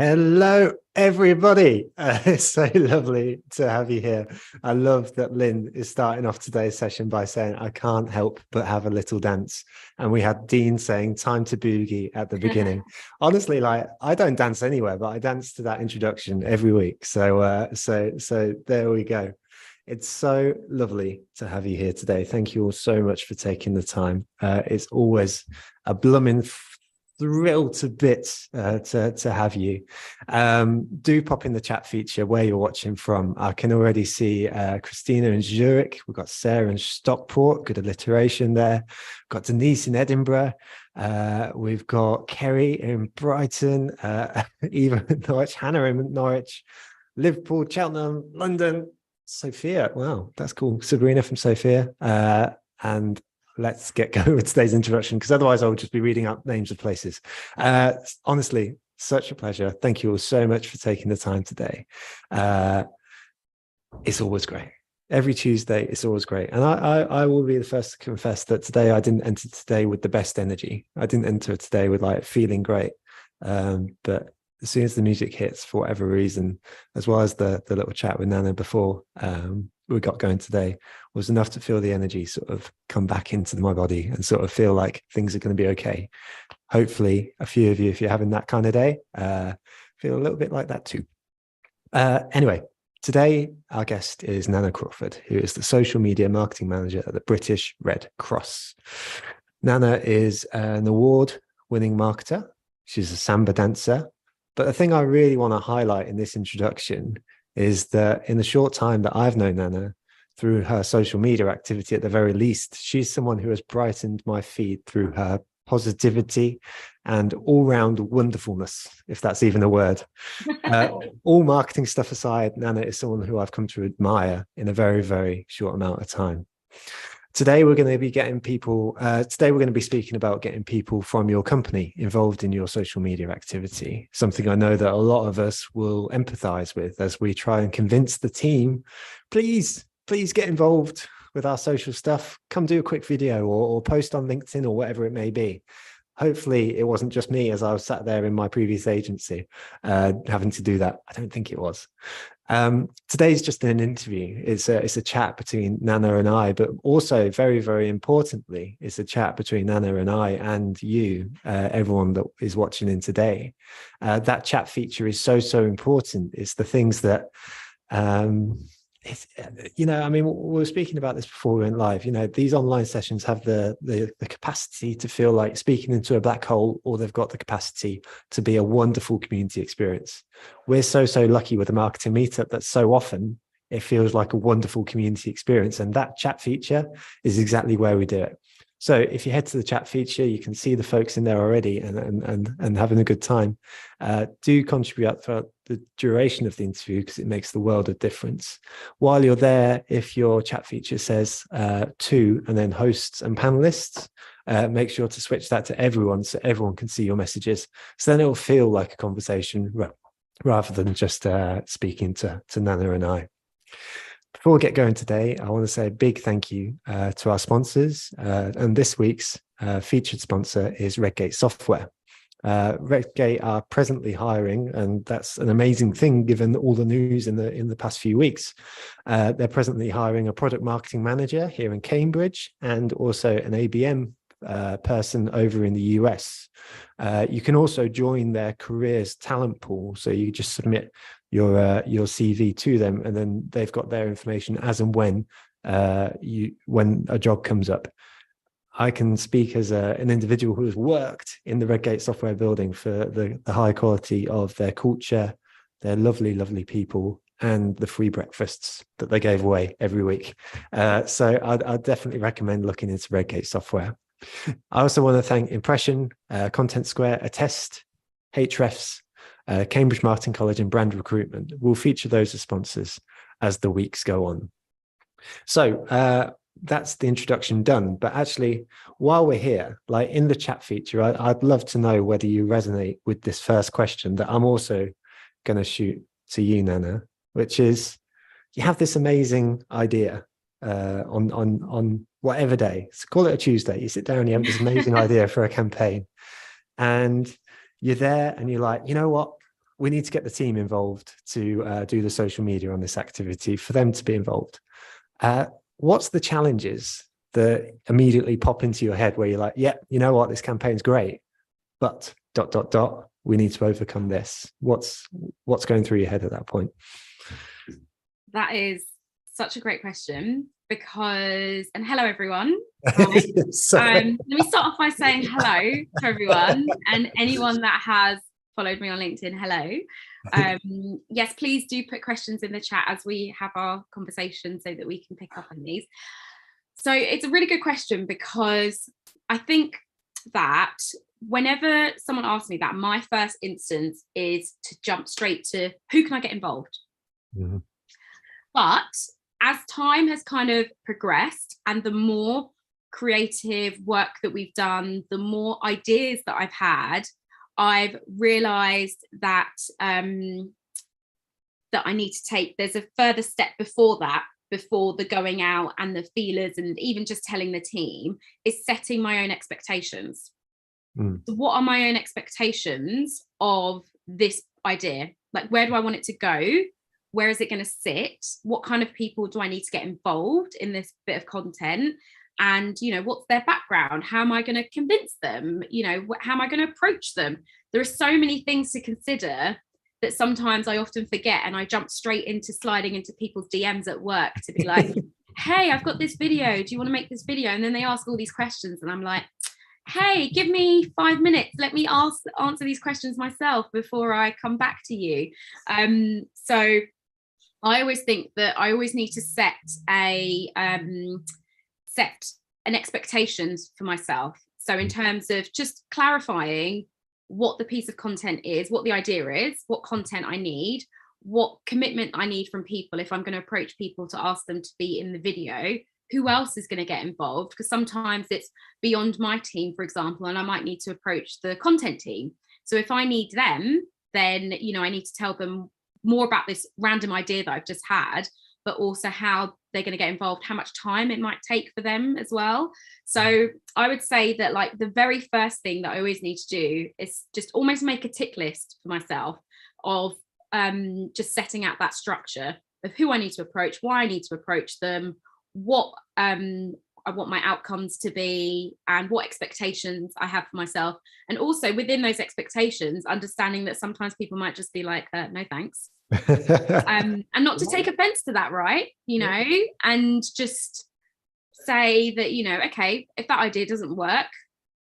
Hello, everybody. It's so lovely to have you here. I love that Lynn is starting off today's session by saying, I can't help but have a little dance. And we had Dean saying, time to boogie at the beginning. Honestly, like I don't dance anywhere, but I dance to that introduction every week. So there we go. It's so lovely to have you here today. Thank you all so much for taking the time. It's always a blooming thrill to bits to have you. Do pop in the chat feature where you're watching from. I can already see Christina in Zurich. We've got Sarah in Stockport. Good alliteration there. We've got Denise in Edinburgh. We've got Kerry in Brighton. Eva in Norwich. Hannah in Norwich. Liverpool, Cheltenham, London. Sophia. Wow, that's cool. Sabrina from Sophia. And let's get going with today's introduction, because otherwise I'll just be reading out names of places. Honestly, such a pleasure. Thank you all so much for taking the time today. It's always great. Every Tuesday, it's always great. And I will be the first to confess that today I didn't enter today with the best energy. I didn't enter today with like feeling great. But as soon as the music hits, for whatever reason, as well as the little chat with Nana before we got going today, was enough to feel the energy sort of come back into my body and sort of feel like things are going to be okay. Hopefully, a few of you, if you're having that kind of day, feel a little bit like that too. Anyway, today our guest is Nana Crawford, who is the social media marketing manager at the British Red Cross. Nana is an award-winning marketer. She's a samba dancer. But the thing I really want to highlight in this introduction is that in the short time that I've known Nana, through her social media activity at the very least, she's someone who has brightened my feed through her positivity and all-round wonderfulness, if that's even a word. All marketing stuff aside, Nana is someone who I've come to admire in a very, very short amount of time. Today, we're going to be speaking about getting people from your company involved in your social media activity, something I know that a lot of us will empathize with as we try and convince the team, please get involved with our social stuff. Come do a quick video or post on LinkedIn or whatever it may be. Hopefully it wasn't just me as I was sat there in my previous agency having to do that. I don't think it was. Today's just an interview. It's a chat between Nana and I, but also very, very importantly, it's a chat between Nana and I and you, everyone that is watching in today. That chat feature is so, so important. It's the things that, we were speaking about this before we went live. These online sessions have the capacity to feel like speaking into a black hole, or they've got the capacity to be a wonderful community experience. We're so lucky with the marketing meetup that so often it feels like a wonderful community experience, and that chat feature is exactly where we do it. So if you head to the chat feature, you can see the folks in there already and having a good time. Do contribute for the duration of the interview, because it makes the world of difference. While you're there, if your chat feature says to and then hosts and panelists, make sure to switch that to everyone so everyone can see your messages. So then it will feel like a conversation rather than just speaking to Nana and I. Before we get going today, I want to say a big thank you to our sponsors. And this week's featured sponsor is Redgate Software. Redgate are presently hiring, and that's an amazing thing given all the news in the past few weeks. They're presently hiring a product marketing manager here in Cambridge and also an ABM person over in the US. You can also join their careers talent pool. So you just submit your CV to them, and then they've got their information as and when a job comes up. I can speak as an individual who has worked in the Redgate Software building for the high quality of their culture, their lovely, lovely people, and the free breakfasts that they gave away every week. So I'd definitely recommend looking into Redgate Software. I also want to thank Impression, Content Square, Attest, Hrefs, Cambridge Marketing College, and Brand Recruitment. We'll feature those as sponsors as the weeks go on. So that's the introduction done. But actually, while we're here, like in the chat feature, I'd love to know whether you resonate with this first question that I'm also going to shoot to you, Nana, which is, you have this amazing idea on whatever day. So call it a Tuesday. You sit down and you have this amazing idea for a campaign, and you're there and you're like, you know what? we need to get the team involved to do the social media on this activity, for them to be involved. What's the challenges that immediately pop into your head where you're like, yeah, you know what, this campaign's great, but ... we need to overcome this? What's going through your head at that point? That is such a great question, because, and hello everyone. Hi. Let me start off by saying hello to everyone, and anyone that has followed me on LinkedIn, hello. Yes, please do put questions in the chat as we have our conversation so that we can pick up on these. So it's a really good question, because I think that whenever someone asks me that, my first instance is to jump straight to who can I get involved? Mm-hmm. But as time has kind of progressed, and the more creative work that we've done, the more ideas that I've had, I've realized that that I need to take, there's a further step before that, before the going out and the feelers and even just telling the team, is setting my own expectations. So what are my own expectations of this idea? Like, where do I want it to go? Where is it going to sit? What kind of people do I need to get involved in this bit of content? And, you know, what's their background? How am I going to convince them? You know, how am I going to approach them? There are so many things to consider that sometimes I often forget, and I jump straight into sliding into people's DMs at work to be like, hey, I've got this video. Do you want to make this video? And then they ask all these questions, and I'm like, hey, give me 5 minutes. Let me answer these questions myself before I come back to you. So I always think that I always need to set an expectations for myself. So in terms of just clarifying what the piece of content is, what the idea is, what content I need, what commitment I need from people if I'm going to approach people to ask them to be in the video, who else is going to get involved? Because sometimes it's beyond my team, for example, and I might need to approach the content team. So if I need them, then, you know, I need to tell them more about this random idea that I've just had, but also how they're going to get involved, how much time it might take for them as well. So I would say that, like, the very first thing that I always need to do is just almost make a tick list for myself of just setting out that structure of who I need to approach, why I need to approach them, what I want my outcomes to be, and what expectations I have for myself. And also within those expectations, understanding that sometimes people might just be like, no thanks. And not to take offense to that, right? You know, and just say that, you know, okay, if that idea doesn't work,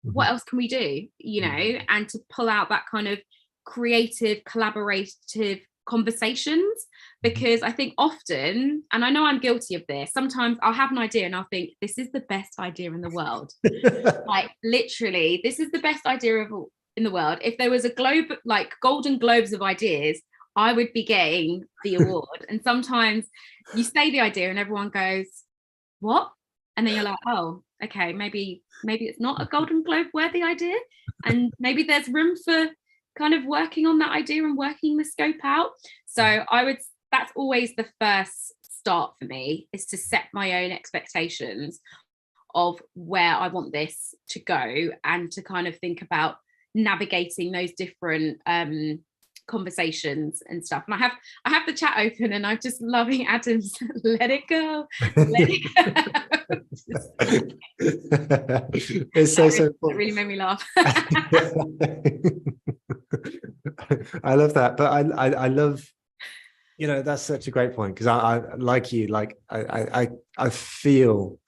what else can we do? You know, and to pull out that kind of creative, collaborative conversations, because I think often, and I know I'm guilty of this, sometimes I'll have an idea and I'll think, this is the best idea in the world. Like, literally, this is the best idea in the world. If there was a globe, like Golden Globes of ideas, I would be getting the award. And sometimes you say the idea and everyone goes, what? And then you're like, oh, okay, maybe it's not a Golden Globe worthy idea, and maybe there's room for kind of working on that idea and working the scope out. So that's always the first start for me, is to set my own expectations of where I want this to go, and to kind of think about navigating those different conversations and stuff. And I have the chat open, and I'm just loving Adam's let it go. It's so it really made me laugh. I love that, but I love, you know, that's such a great point, because I like you, like I feel,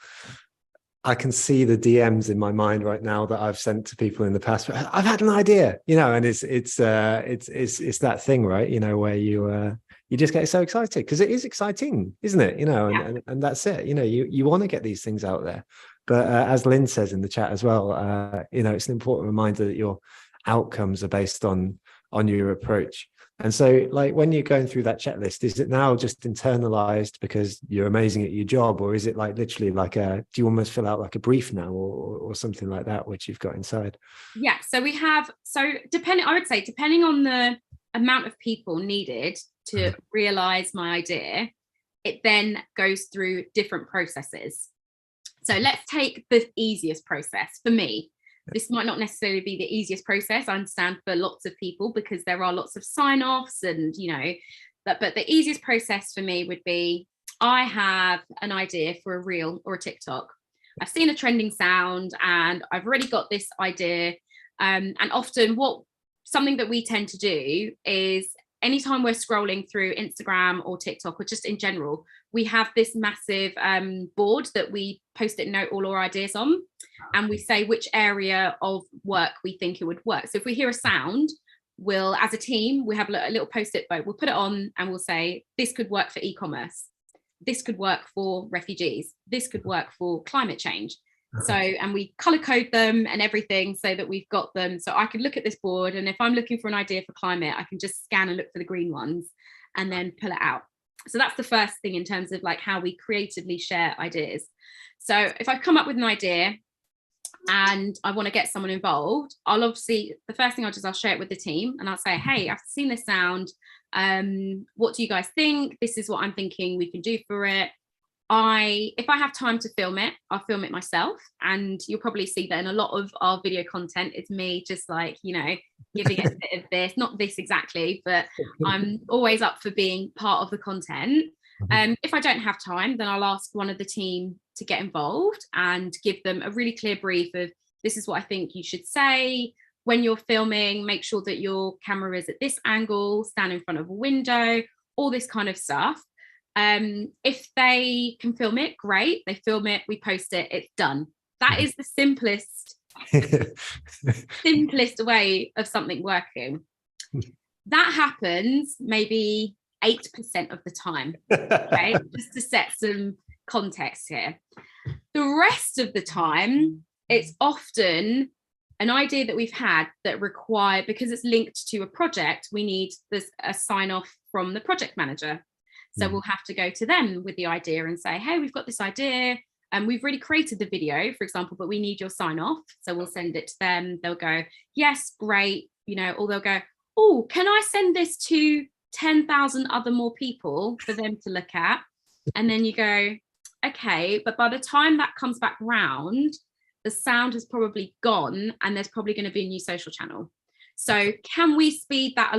I can see the DMs in my mind right now that I've sent to people in the past. I've had an idea, you know, and it's that thing, right? You know, where you just get so excited, because it is exciting, isn't it? You know, and that's it. You know, you want to get these things out there, but as Lynn says in the chat as well, you know, it's an important reminder that your outcomes are based on your approach. And so, like, when you're going through that checklist, is it now just internalized because you're amazing at your job, or is it like literally like do you almost fill out like a brief now, or something like that, which you've got inside? Yeah, so we have, depending on the amount of people needed to realize my idea, it then goes through different processes. So let's take the easiest process for me. This might not necessarily be the easiest process, I understand, for lots of people, because there are lots of sign-offs and, you know, but the easiest process for me would be, I have an idea for a reel or a TikTok. I've seen a trending sound and I've already got this idea. And often something that we tend to do is, anytime we're scrolling through Instagram or TikTok, or just in general, we have this massive board that we post-it note all our ideas on, and we say which area of work we think it would work. So if we hear a sound, we'll, as a team, we have a little post-it note, we'll put it on and we'll say, this could work for e-commerce, this could work for refugees, this could work for climate change. So, and we color code them and everything so that we've got them. So I can look at this board, and if I'm looking for an idea for climate, I can just scan and look for the green ones and then pull it out. So that's the first thing in terms of like how we creatively share ideas. So if I've come up with an idea and I want to get someone involved, I'll obviously, the first thing I'll share it with the team, and I'll say, hey, I've seen this sound. What do you guys think? This is what I'm thinking we can do for it. If I have time to film it, I'll film it myself, and you'll probably see that in a lot of our video content, it's me just like, you know, giving it a bit of this, not this exactly, but I'm always up for being part of the content. If I don't have time, then I'll ask one of the team to get involved and give them a really clear brief of, this is what I think you should say. When you're filming, make sure that your camera is at this angle, stand in front of a window, all this kind of stuff. If they can film it, great. They film it, we post it, it's done. That is the simplest way of something working. That happens maybe 8% of the time. Okay, just to set some context here. The rest of the time, it's often an idea that we've had that require, because it's linked to a project, we need a sign off from the project manager. So we'll have to go to them with the idea and say, hey, we've got this idea and we've really created the video, for example, but we need your sign off. So we'll send it to them. They'll go, yes, great. You know, or they'll go, oh, can I send this to 10,000 other more people for them to look at? And then you go, okay, but by the time that comes back round, the sound has probably gone and there's probably going to be a new social channel. So can we speed that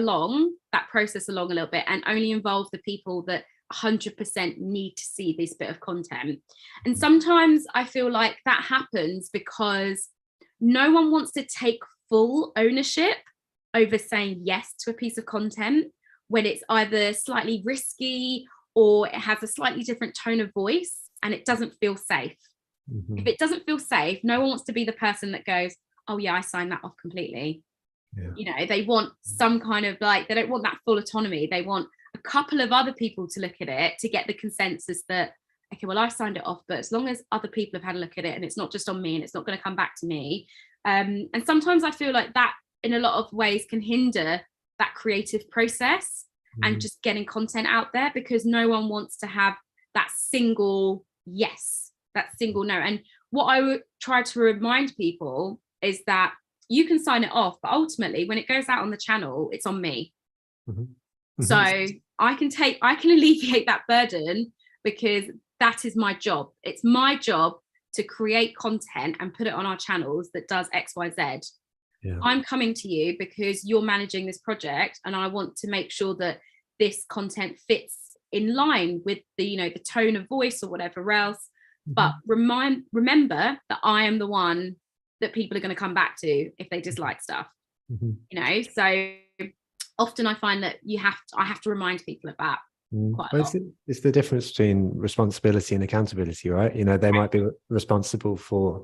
process along a little bit, and only involve the people that 100% need to see this bit of content? And sometimes I feel like that happens because no one wants to take full ownership over saying yes to a piece of content when it's either slightly risky or it has a slightly different tone of voice and it doesn't feel safe. If it doesn't feel safe, no one wants to be the person that goes, oh yeah, I signed that off completely. Yeah. You know, they want some kind of like, they don't want that full autonomy. They want a couple of other people to look at it to get the consensus that, okay, well, I signed it off, but as long as other people have had a look at it and it's not just on me and it's not going to come back to me. And sometimes I feel like that in a lot of ways can hinder that creative process and just getting content out there, because no one wants to have that single yes, that single no. And what I would try to remind people is that you can sign it off, but ultimately when it goes out on the channel, it's on me. So I can alleviate that burden, because that is my job. It's my job to create content and put it on our channels that does X, Y, Z. Yeah. I'm coming to you because you're managing this project, and I want to make sure that this content fits in line with the, you know, the tone of voice or whatever else. But remember that I am the one that people are going to come back to if they dislike stuff. You know, so often I find that I have to remind people of that. Quite a lot. It's the difference between responsibility and accountability, right? You know, they might be responsible for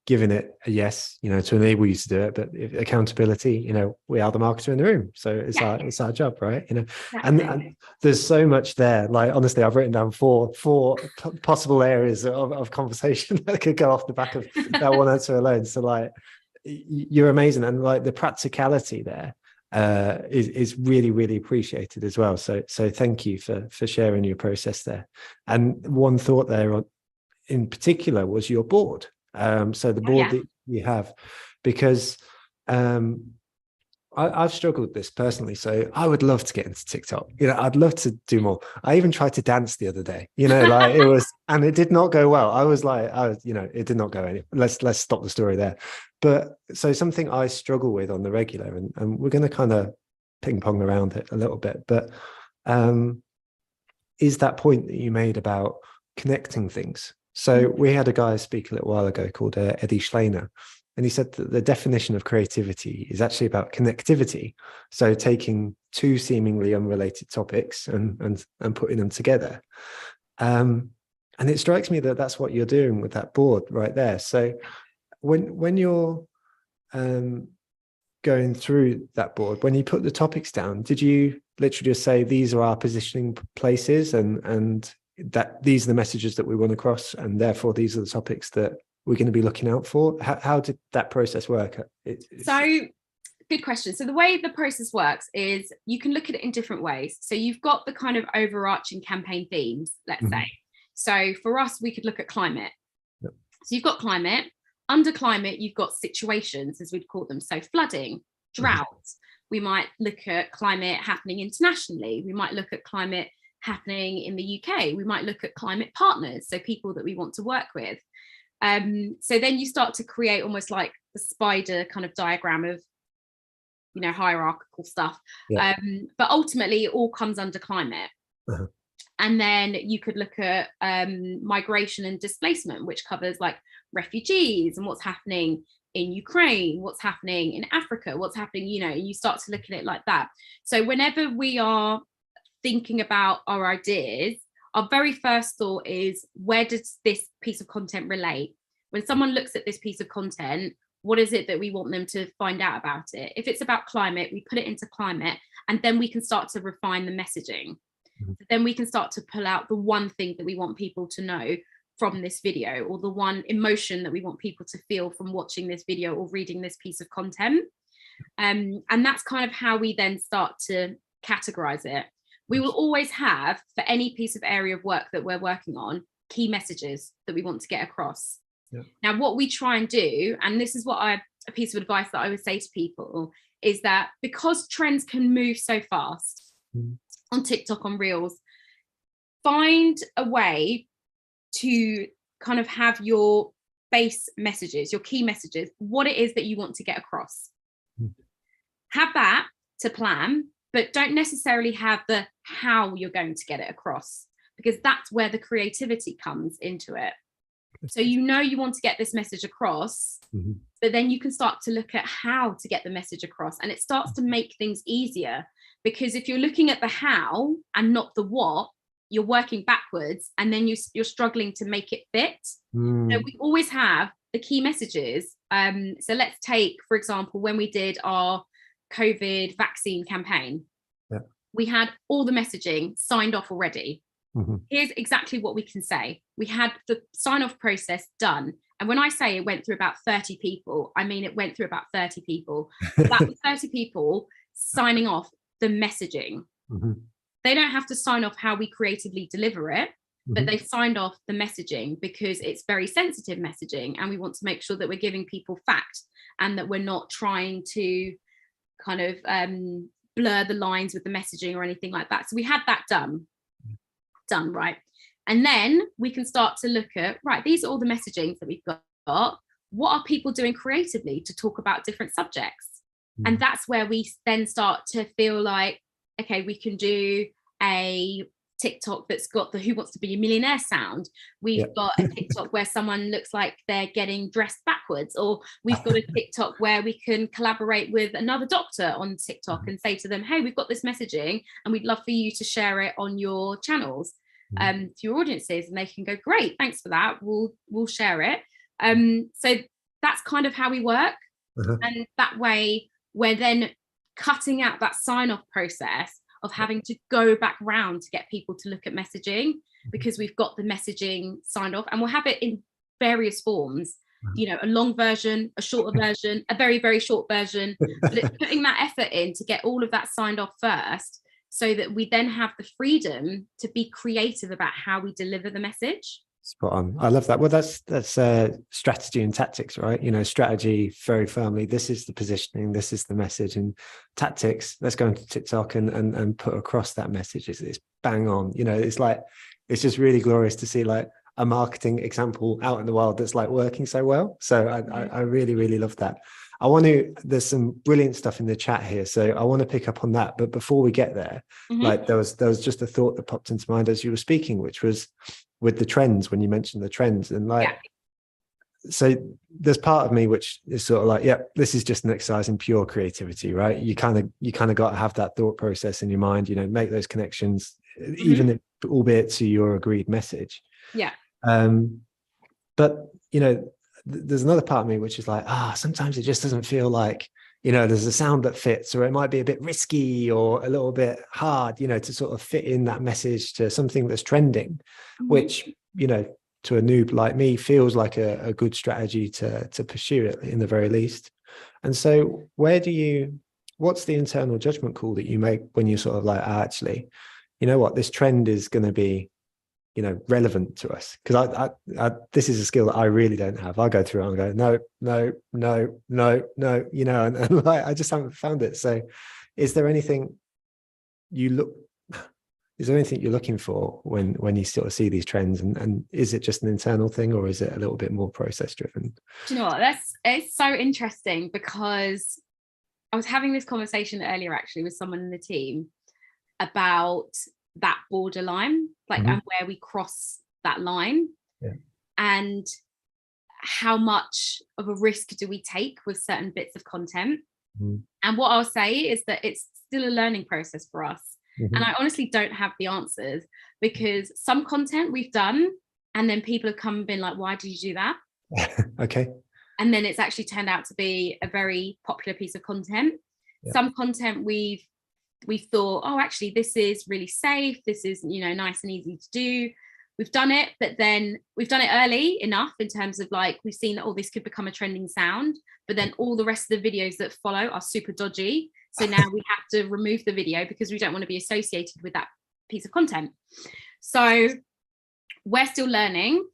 giving it a yes, you know, to enable you to do it, but if accountability, you know, we are the marketer in the room, so it's our job, right? You know, and there's so much there. Like, honestly, I've written down four possible areas of conversation that could go off the back of that one answer alone. So like, you're amazing, and like the practicality there is really, really appreciated as well. So thank you for sharing your process there. And one thought there in particular was your board. So the board that you have, because I've struggled with this personally, so I would love to get into TikTok. I'd love to do more. I even tried to dance the other day. Like it was, and it did not go well. I was like, it did not go any. Let's stop the story there. But so something I struggle with on the regular, and we're going to kind of ping pong around it a little bit, but is that point that you made about connecting things. So we had a guy speak a little while ago called Eddie Schleiner, and he said that the definition of creativity is actually about connectivity. So taking two seemingly unrelated topics and putting them together. And it strikes me that that's what you're doing with that board right there. So when you're going through that board, when you put the topics down, did you literally just say these are our positioning places and that these are the messages that we want to cross, and therefore these are the topics that we're going to be looking out for? How did that process work? So good question. So the way the process works is you can look at it in different ways. So you've got the kind of overarching campaign themes, let's say. So for us, we could look at climate. Yep. So you've got climate. Under climate, you've got situations, as we'd call them. So flooding, drought. We might look at climate happening internationally. We might look at climate happening in the UK. We might look at climate partners, so people that we want to work with. So then you start to create almost like the spider kind of diagram of, hierarchical stuff. Yeah. But ultimately, it all comes under climate. And then you could look at migration and displacement, which covers like refugees and what's happening in Ukraine, what's happening in Africa, what's happening, and you start to look at it like that. So whenever we are thinking about our ideas, our very first thought is, where does this piece of content relate? When someone looks at this piece of content, what is it that we want them to find out about it? If it's about climate, we put it into climate, and then we can start to refine the messaging. Then we can start to pull out the one thing that we want people to know from this video, or the one emotion that we want people to feel from watching this video or reading this piece of content. And that's kind of how we then start to categorize it. We will always have, for any piece of area of work that we're working on, key messages that we want to get across. Yeah. Now, what we try and do, and this is a piece of advice that I would say to people, is that because trends can move so fast on TikTok, on Reels, find a way to kind of have your base messages, your key messages, what it is that you want to get across. Have that to plan, but don't necessarily have the how you're going to get it across, because that's where the creativity comes into it. So you want to get this message across, but then you can start to look at how to get the message across, and it starts to make things easier, because if you're looking at the how and not the what, you're working backwards, and then you're struggling to make it fit. So we always have the key messages. So let's take, for example, when we did our COVID vaccine campaign, we had all the messaging signed off already. Here's exactly what we can say. We had the sign-off process done. And when I say it went through about 30 people, I mean it went through about 30 people. That was 30 people signing off the messaging. They don't have to sign off how we creatively deliver it, but they've signed off the messaging, because it's very sensitive messaging, and we want to make sure that we're giving people fact, and that we're not trying to kind of blur the lines with the messaging or anything like that. So we had that done, right? And then we can start to look at, right, these are all the messagings that we've got. What are people doing creatively to talk about different subjects? And that's where we then start to feel like, okay, we can do a TikTok that's got the Who Wants to Be a Millionaire sound. We've got a TikTok where someone looks like they're getting dressed backwards, or we've got a TikTok where we can collaborate with another doctor on TikTok and say to them, hey, we've got this messaging and we'd love for you to share it on your channels to your audiences. And they can go, great, thanks for that, we'll share it. So that's kind of how we work. And that way we're then cutting out that sign-off process of having to go back round to get people to look at messaging, because we've got the messaging signed off, and we'll have it in various forms, a long version, a shorter version, a very, very short version, but it's putting that effort in to get all of that signed off first, so that we then have the freedom to be creative about how we deliver the message. Spot on. I love that. Well, that's strategy and tactics, right? You know, strategy very firmly. This is the positioning. This is the message. And tactics. Let's go into TikTok and put across that message. It's bang on. You know, it's like it's just really glorious to see like a marketing example out in the world that's like working so well. So I really really love that. I want to. There's some brilliant stuff in the chat here, so I want to pick up on that. But before we get there, like there was just a thought that popped into mind as you were speaking, which was with the trends, when you mentioned the trends, and like so there's part of me which is sort of like, yeah, this is just an exercise in pure creativity, right? You kind of got to have that thought process in your mind, you know, make those connections, even if, albeit to your agreed message. But you know, there's another part of me which is like, sometimes it just doesn't feel like, you know, there's a sound that fits, or it might be a bit risky or a little bit hard, you know, to sort of fit in that message to something that's trending, which, you know, to a noob like me feels like a good strategy to pursue it in the very least. And so what's the internal judgment call that you make when you're sort of like, actually, you know what, this trend is going to be, you know, relevant to us? Because I this is a skill that I really don't have. I go through and go, no, you know, and like, I just haven't found it. So is there anything you're looking for when you sort of see these trends, and is it just an internal thing, or is it a little bit more process driven? Do you know what, it's so interesting, because I was having this conversation earlier actually with someone in the team about that borderline, like, and where we cross that line, and how much of a risk do we take with certain bits of content. And what I'll say is that it's still a learning process for us. And I honestly don't have the answers, because some content we've done and then people have come and been like, why did you do that? Okay. And then it's actually turned out to be a very popular piece of content. Some content we've thought, oh, actually, this is really safe. This is, you know, nice and easy to do. We've done it, but then we've done it early enough in terms of like, we've seen that, oh, this could become a trending sound, but then all the rest of the videos that follow are super dodgy. So now we have to remove the video because we don't want to be associated with that piece of content. So we're still learning.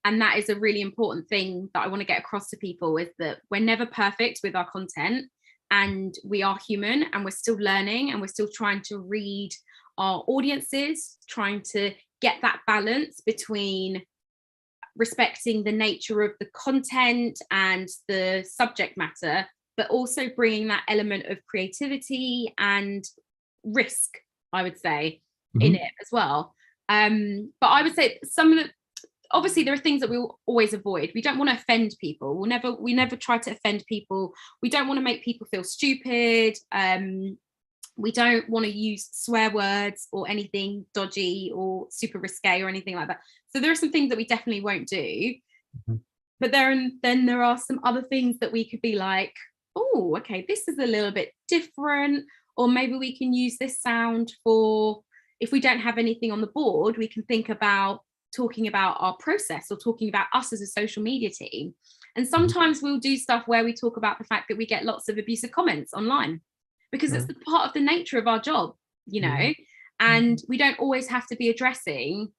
And that is a really important thing that I want to get across to people, is that we're never perfect with our content, and we are human, and we're still learning, and we're still trying to read our audiences, trying to get that balance between respecting the nature of the content and the subject matter, but also bringing that element of creativity and risk, I would say, in it as well. But I would say some of the, obviously there are things that we'll always avoid. We don't want to offend people. We never try to offend people. We don't want to make people feel stupid. We don't want to use swear words or anything dodgy or super risque or anything like that. So there are some things that we definitely won't do. But then there are some other things that we could be like, oh, okay, this is a little bit different. Or maybe we can use this sound for, if we don't have anything on the board, we can think about talking about our process or talking about us as a social media team. And sometimes we'll do stuff where we talk about the fact that we get lots of abusive comments online, because it's the part of the nature of our job, you know, and we don't always have to be addressing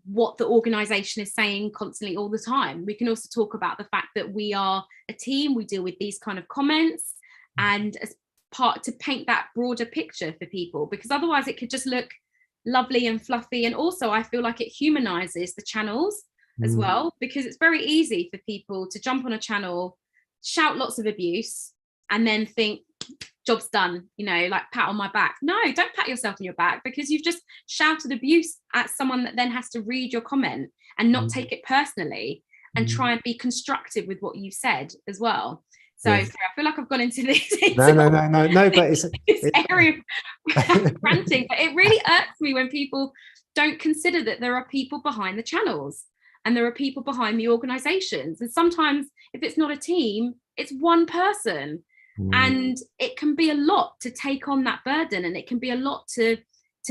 what the organization is saying constantly all the time. We can also talk about the fact that we are a team, we deal with these kind of comments, and as part to paint that broader picture for people, because otherwise it could just look lovely and fluffy. And also I feel like it humanizes the channels as well, because it's very easy for people to jump on a channel, shout lots of abuse, and then think job's done, you know, like pat on my back. No, don't pat yourself on your back, because you've just shouted abuse at someone that then has to read your comment and not take it personally and try and be constructive with what you said as well. So sorry, I feel like I've gone into this no, but it's this area of ranting, but it really irks me when people don't consider that there are people behind the channels and there are people behind the organizations. And sometimes if it's not a team, it's one person. And it can be a lot to take on that burden, and it can be a lot to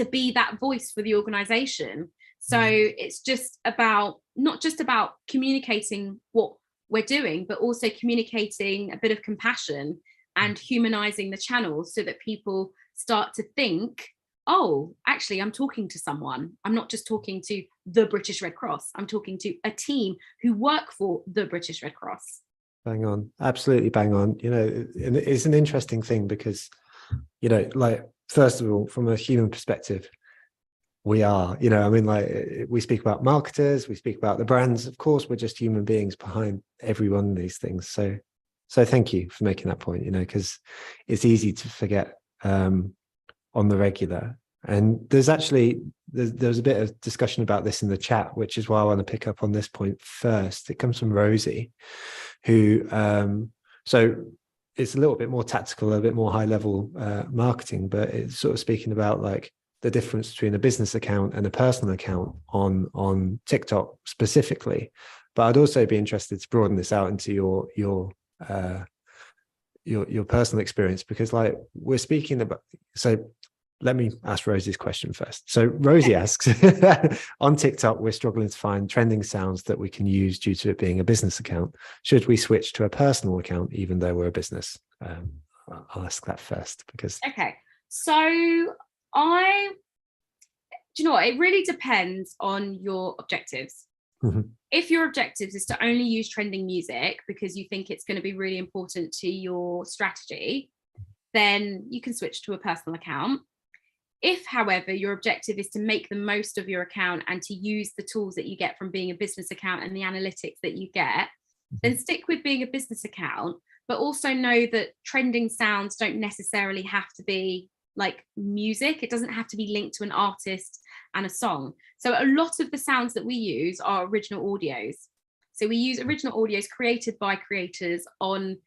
be that voice for the organization. So it's just about, not just about communicating what we're doing, but also communicating a bit of compassion and humanizing the channels, so that people start to think, oh, actually, I'm talking to someone. I'm not just talking to the British Red Cross. I'm talking to a team who work for the British Red Cross. Bang on. Absolutely bang on. You know, and it's an interesting thing because, you know, like, first of all, from a human perspective, we are, you know, I mean, like, we speak about marketers, we speak about the brands. Of course, we're just human beings behind every one of these things. So thank you for making that point, you know, because it's easy to forget on the regular. And there's actually, there's a bit of discussion about this in the chat, which is why I want to pick up on this point first. It comes from Rosie, who, so it's a little bit more tactical, a bit more high level marketing, but it's sort of speaking about like the difference between a business account and a personal account on TikTok specifically. But I'd also be interested to broaden this out into your personal experience, because like we're speaking about, so let me ask Rosie's question first. So Rosie asks, on TikTok, we're struggling to find trending sounds that we can use due to it being a business account. Should we switch to a personal account, even though we're a business? I'll ask that first because. Okay. So do you know what? It really depends on your objectives. Mm-hmm. If your objectives is to only use trending music because you think it's going to be really important to your strategy, then you can switch to a personal account. If, however, your objective is to make the most of your account and to use the tools that you get from being a business account and the analytics that you get, then stick with being a business account, but also know that trending sounds don't necessarily have to be like music. It doesn't have to be linked to an artist and a song. So a lot of the sounds that we use are original audios. So we use original audios created by creators on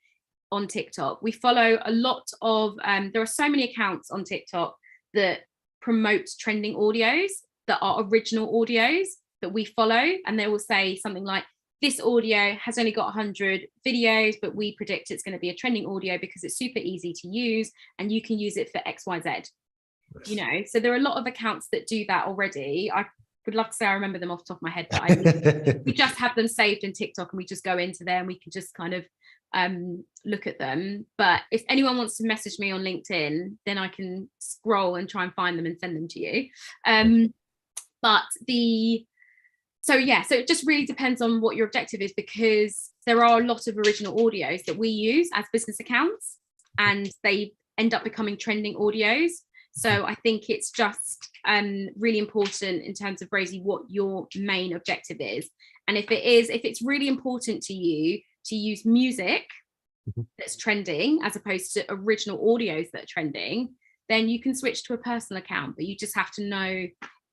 TikTok. We follow a lot of, there are so many accounts on TikTok that promote trending audios that are original audios that we follow. And they will say something like, this audio has only got 100 videos, but we predict it's going to be a trending audio because it's super easy to use and you can use it for XYZ. You know, so there are a lot of accounts that do that already. I would love to say I remember them off the top of my head, but we just have them saved in TikTok and we just go into there and we can just kind of look at them. But if anyone wants to message me on LinkedIn, then I can scroll and try and find them and send them to you. So it just really depends on what your objective is, because there are a lot of original audios that we use as business accounts and they end up becoming trending audios. So I think it's just really important in terms of, Rosie, what your main objective is. And if it's really important to you to use music that's trending as opposed to original audios that are trending, then you can switch to a personal account, but you just have to know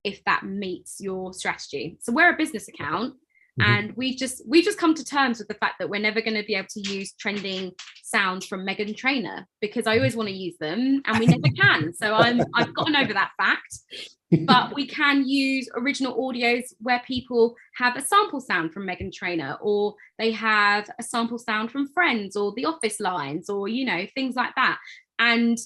if that meets your strategy. So we're a business account, and we've just come to terms with the fact that we're never going to be able to use trending sounds from Meghan Trainor, because I always want to use them and we never can. So I've gotten over that fact. But we can use original audios where people have a sample sound from Meghan Trainor, or they have a sample sound from Friends or The Office lines, or, you know, things like that. And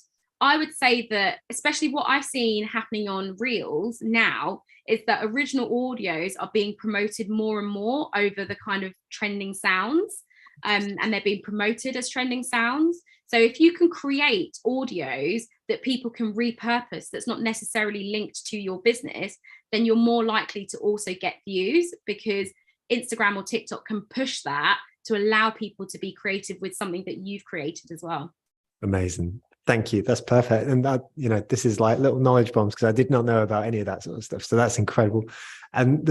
I would say that, especially what I've seen happening on Reels now, is that original audios are being promoted more and more over the kind of trending sounds, and they're being promoted as trending sounds. So if you can create audios that people can repurpose that's not necessarily linked to your business, then you're more likely to also get views, because Instagram or TikTok can push that to allow people to be creative with something that you've created as well. Amazing. Thank you. That's perfect. And that, you know, this is like little knowledge bombs, because I did not know about any of that sort of stuff. So that's incredible. And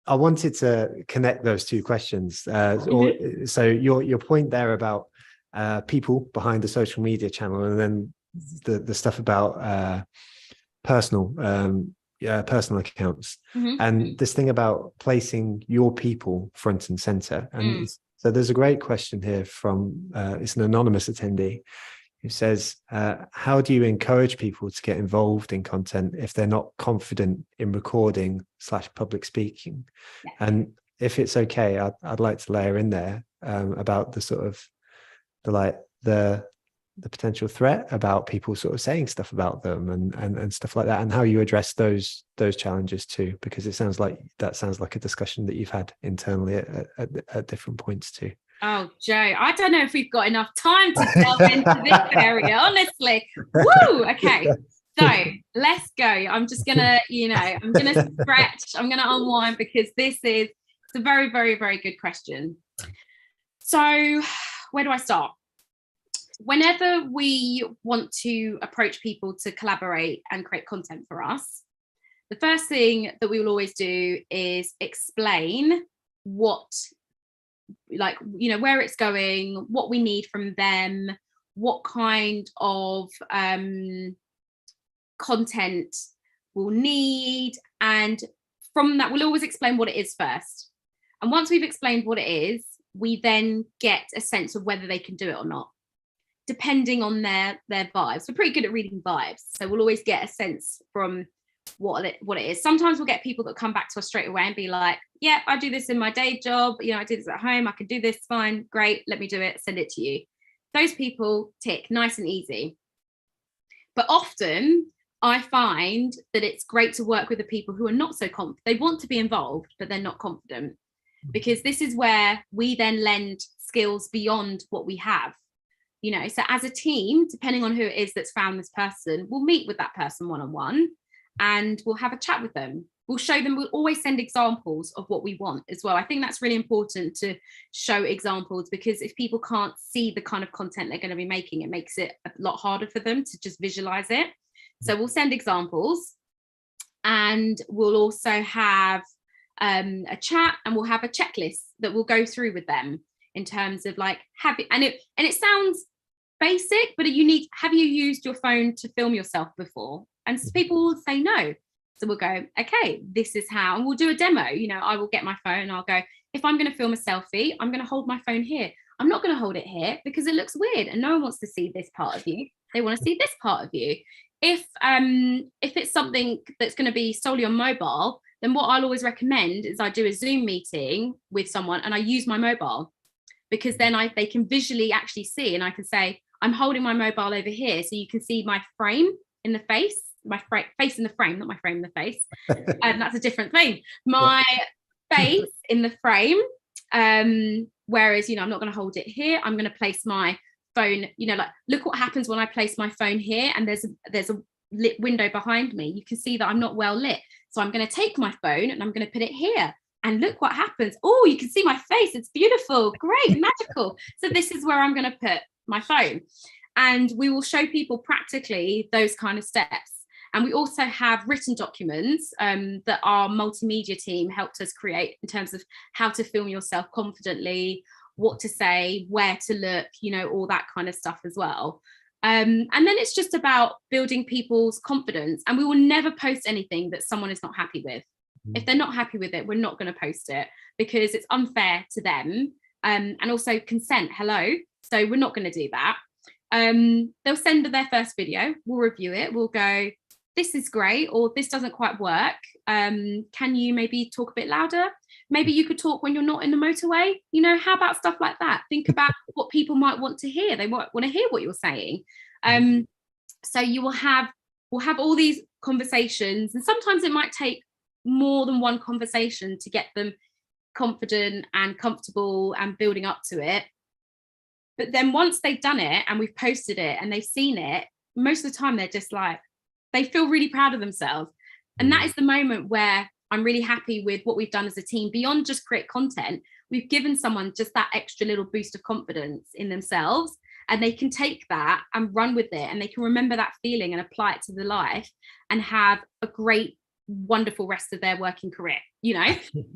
I wanted to connect those two questions. So your point there about people behind the social media channel, and then the stuff about personal accounts, and this thing about placing your people front and center. And so there's a great question here from it's an anonymous attendee who says, how do you encourage people to get involved in content if they're not confident in recording / public speaking? And if it's okay, I'd like to layer in there about the sort of the potential threat about people sort of saying stuff about them and stuff like that, and how you address those challenges too, because it sounds like a discussion that you've had internally at different points too. Oh, Joe, I don't know if we've got enough time to delve into this area, honestly. Woo! Okay. So let's go. I'm just gonna, I'm gonna stretch, I'm gonna unwind, because it's a very, very, very good question. So where do I start? Whenever we want to approach people to collaborate and create content for us, the first thing that we will always do is explain where it's going, what we need from them, what kind of content we'll need. And from that, we'll always explain what it is first. And once we've explained what it is, we then get a sense of whether they can do it or not, depending on their vibes. We're pretty good at reading vibes, so we'll always get a sense from what it is. Sometimes we'll get people that come back to us straight away and be like, yeah, I do this in my day job, I do this at home, I can do this, fine, great, let me do it, send it to you. Those people tick, nice and easy. But often I find that it's great to work with the people who are not so confident. They want to be involved, but they're not confident, because this is where we then lend skills beyond what we have. So as a team, depending on who it is that's found this person, we'll meet with that person one-on-one and we'll have a chat with them. We'll show them, we'll always send examples of what we want as well. I think that's really important to show examples, because if people can't see the kind of content they're going to be making, it makes it a lot harder for them to just visualize it. So we'll send examples, and we'll also have a chat, and we'll have a checklist that we'll go through with them in terms of like, and it sounds basic, but have you used your phone to film yourself before? And people will say no. So we'll go, okay, this is how, and we'll do a demo. I will get my phone and I'll go, if I'm going to film a selfie, I'm going to hold my phone here. I'm not going to hold it here because it looks weird and no one wants to see this part of you. They want to see this part of you. If it's something that's going to be solely on mobile, then what I'll always recommend is I do a Zoom meeting with someone and I use my mobile, because then they can visually actually see, and I can say, I'm holding my mobile over here so you can see my frame in the face, face in the frame, not my frame in the face. And that's a different thing. My face in the frame. Whereas, I'm not going to hold it here. I'm going to place my phone, look what happens when I place my phone here and there's a lit window behind me. You can see that I'm not well lit. So I'm going to take my phone and I'm going to put it here. And look what happens. Oh, you can see my face. It's beautiful. Great, magical. So this is where I'm going to put my phone. And we will show people practically those kind of steps. And we also have written documents that our multimedia team helped us create in terms of how to film yourself confidently, what to say, where to look, all that kind of stuff as well. And then it's just about building people's confidence. And we will never post anything that someone is not happy with. If they're not happy with it, we're not going to post it, because it's unfair to them. And also consent, hello. So we're not going to do that. They'll send their first video, we'll review it, we'll go, this is great, or this doesn't quite work. Can you maybe talk a bit louder? Maybe you could talk when you're not in the motorway. How about stuff like that? Think about what people might want to hear. They want to hear what you're saying. So we'll have all these conversations, and sometimes it might take more than one conversation to get them confident and comfortable and building up to it. But then once they've done it and we've posted it and they've seen it, most of the time they're just like, they feel really proud of themselves. And that is the moment where I'm really happy with what we've done as a team. Beyond just create content, we've given someone just that extra little boost of confidence in themselves, and they can take that and run with it, and they can remember that feeling and apply it to their life and have a great, wonderful rest of their working career,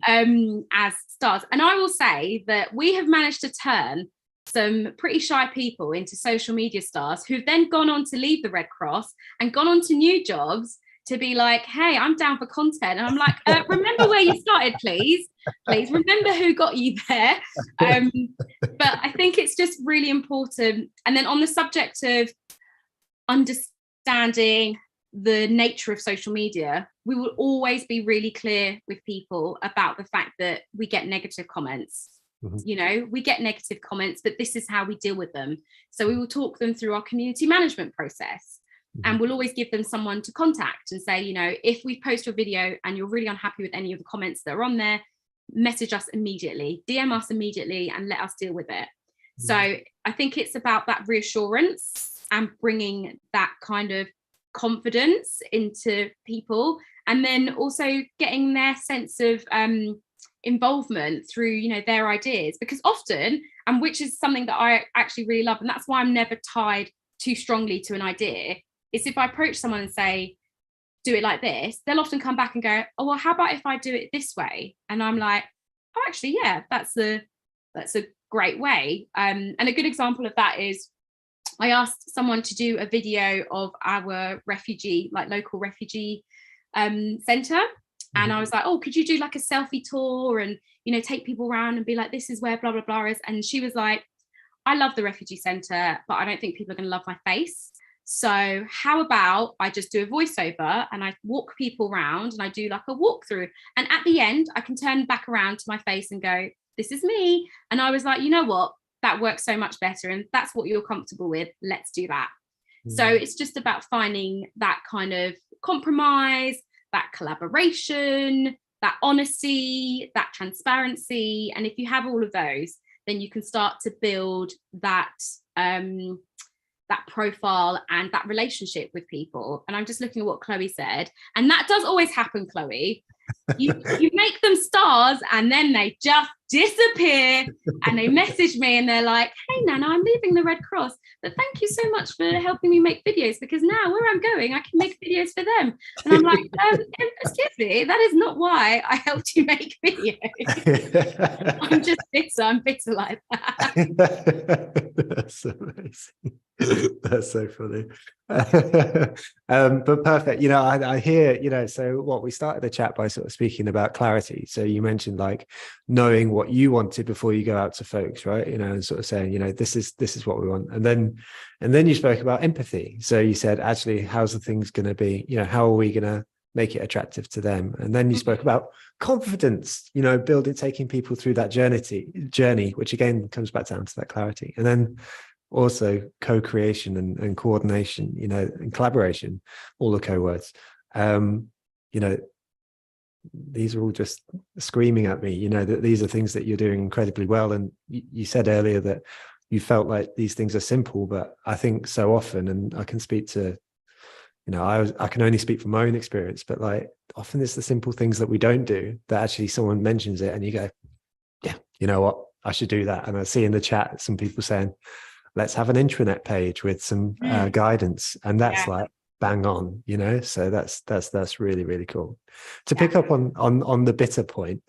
as stars. And I will say that we have managed to turn some pretty shy people into social media stars, who've then gone on to leave the Red Cross and gone on to new jobs to be like, hey, I'm down for content. And I'm like, remember where you started, please remember who got you there. But I think it's just really important. And then on the subject of understanding the nature of social media, we will always be really clear with people about the fact that we get negative comments. We get negative comments, but this is how we deal with them. So we will talk them through our community management process, and we'll always give them someone to contact and say, if we post your video and you're really unhappy with any of the comments that are on there, message us immediately, DM us immediately, and let us deal with it. So I think it's about that reassurance and bringing that kind of confidence into people, and then also getting their sense of involvement through, you know, their ideas. Because often, and which is something that I actually really love, and that's why I'm never tied too strongly to an idea, is if I approach someone and say, do it like this, they'll often come back and go, oh, well, how about if I do it this way? And I'm like, oh, actually, yeah, that's a great way. And a good example of that is I asked someone to do a video of our refugee, like local refugee centre. And I was like, oh, could you do like a selfie tour and, you know, take people around and be like, this is where blah, blah, blah is. And she was like, I love the refugee centre, but I don't think people are going to love my face. So how about I just do a voiceover and I walk people around and I do like a walkthrough. And at the end, I can turn back around to my face and go, this is me. And I was like, you know what? That works so much better. And that's what you're comfortable with. Let's do that. So it's just about finding that kind of compromise, that collaboration, that honesty, that transparency. And if you have all of those, then you can start to build that that profile and that relationship with people. And I'm just looking at what Chloe said. And that does always happen, Chloe. You make them stars and then they just disappear, and they message me and they're like, hey Nana, I'm leaving the Red Cross, but thank you so much for helping me make videos, because now where I'm going I can make videos for them. And I'm like, excuse me, that is not why I helped you make videos. I'm just bitter. I'm bitter like that. That's amazing. That's so funny. But perfect. You know, I hear, you know, so what we started the chat by sort of speaking about clarity. So you mentioned like knowing what you wanted before you go out to folks, right? You know, and sort of saying, you know, this is what we want. And then you spoke about empathy. So you said, actually, how's the things going to be? You know, how are we going to make it attractive to them? And then you spoke about confidence, you know, taking people through that journey, which again comes back down to that clarity. And then also co-creation and coordination, you know, and collaboration, all the co-words. You know, these are all just screaming at me, you know, that these are things that you're doing incredibly well. And you said earlier that you felt like these things are simple, but I think so often, and I can speak to, you know, I can only speak from my own experience, but like often it's the simple things that we don't do that actually someone mentions it and you go, yeah, you know what, I should do that. And I see in the chat some people saying, let's have an intranet page with some guidance, and that's like bang on, you know. So that's really, really cool. To pick up on the bitter point,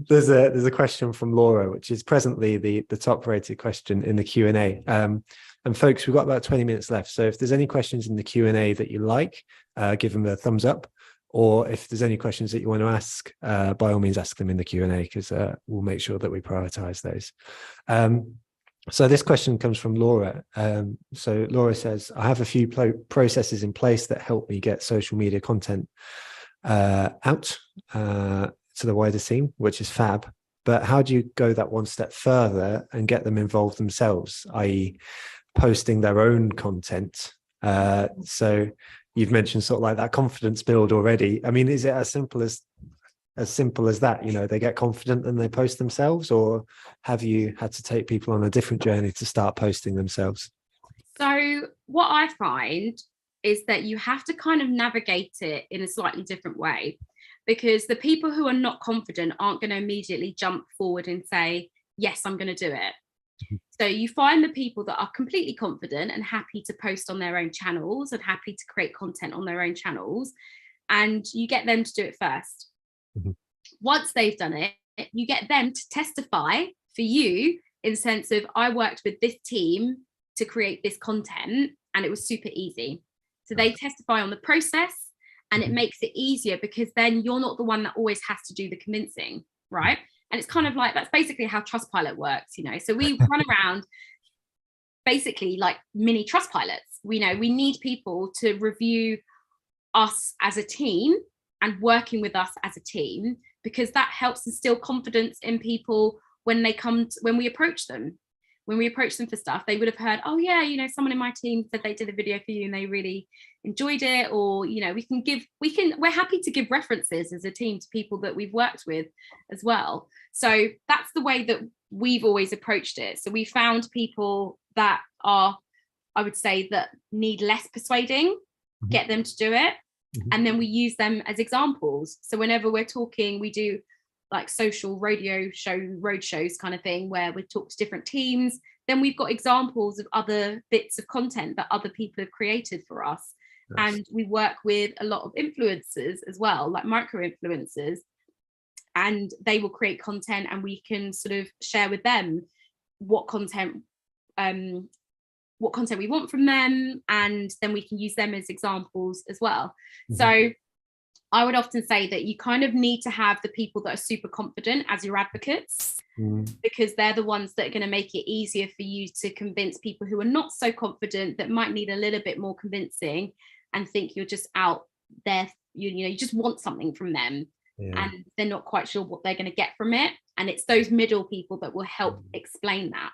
there's a question from Laura, which is presently the top rated question in the Q&A. And folks, we've got about 20 minutes left, so if there's any questions in the Q&A that you like, give them a thumbs up. Or if there's any questions that you want to ask, by all means, ask them in the Q&A, because we'll make sure that we prioritize those. So this question comes from Laura. So Laura says, I have a few processes in place that help me get social media content out to the wider team, which is fab. But how do you go that one step further and get them involved themselves, i.e. posting their own content? So you've mentioned sort of like that confidence build already. I mean, is it as simple as that? You know, they get confident and they post themselves, or have you had to take people on a different journey to start posting themselves? So what I find is that you have to kind of navigate it in a slightly different way, because the people who are not confident aren't going to immediately jump forward and say, yes, I'm going to do it. So you find the people that are completely confident and happy to post on their own channels and happy to create content on their own channels, and you get them to do it first. Once they've done it, you get them to testify for you in the sense of, I worked with this team to create this content and it was super easy. So they testify on the process, and it makes it easier, because then you're not the one that always has to do the convincing, right? And it's kind of like, that's basically how Trustpilot works, you know. So we run around basically like mini Trustpilots. We know we need people to review us as a team and working with us as a team, because that helps instill confidence in people when we approach them. When we approach them for stuff, they would have heard, oh yeah, you know, someone in my team said they did a video for you and they really enjoyed it. Or, you know, we're happy to give references as a team to people that we've worked with as well. So that's the way that we've always approached it. So we found people that are I would say, that need less persuading, get them to do it. And then we use them as examples. So whenever we're talking, we do like social road shows kind of thing, where we talk to different teams. Then we've got examples of other bits of content that other people have created for us. Nice. And we work with a lot of influencers as well, like micro influencers, and they will create content, and we can sort of share with them what content we want from them, and then we can use them as examples as well. So I would often say that you kind of need to have the people that are super confident as your advocates, because they're the ones that are going to make it easier for you to convince people who are not so confident, that might need a little bit more convincing and think you're just out there, you just want something from them, and they're not quite sure what they're going to get from it. And it's those middle people that will help explain that.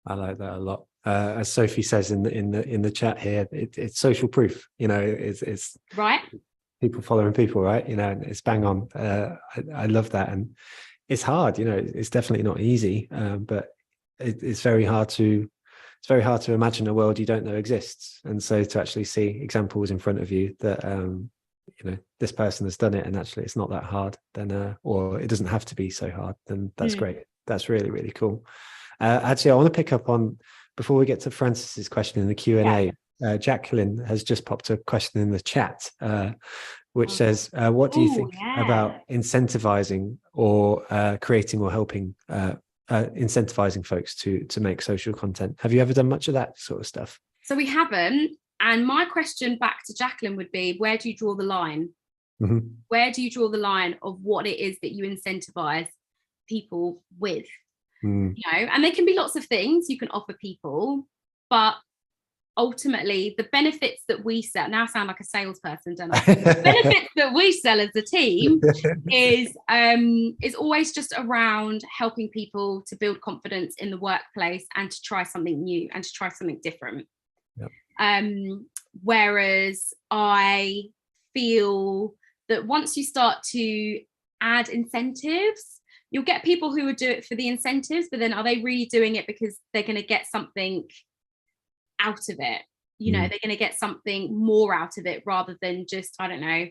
I like that a lot. As Sophie says in the chat here, it's social proof. It's right. People following people, right? And it's bang on. I love that, and it's hard. It's definitely not easy, but it's very hard to imagine a world you don't know exists. And so to actually see examples in front of you that this person has done it, and actually it's not that hard, then or it doesn't have to be so hard, then that's great. That's really, really cool. Actually, I want to pick up on, before we get to Francis's question in the Q&A, Jacqueline has just popped a question in the chat, which says, what do you think about incentivizing or creating or helping incentivizing folks to make social content? Have you ever done much of that sort of stuff? So we haven't. And my question back to Jacqueline would be, where do you draw the line? Where do you draw the line of what it is that you incentivize people with? And there can be lots of things you can offer people, but ultimately the benefits that we sell, now I sound like a salesperson, don't I? The benefits that we sell as a team is always just around helping people to build confidence in the workplace and to try something new and to try something different. Whereas I feel that once you start to add incentives, you'll get people who would do it for the incentives, but then are they really doing it because they're going to get something out of it? They're going to get something more out of it rather than just, I don't know,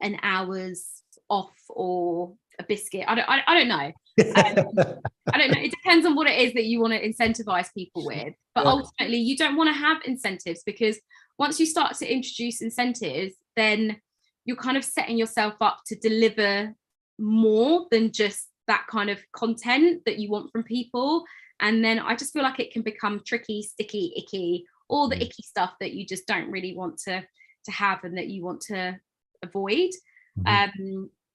an hour's off or a biscuit. I don't know. I don't know. It depends on what it is that you want to incentivize people with. But ultimately, you don't want to have incentives, because once you start to introduce incentives, then you're kind of setting yourself up to deliver more than just that kind of content that you want from people. And then I just feel like it can become tricky, sticky, icky, all the icky stuff that you just don't really want to have and that you want to avoid.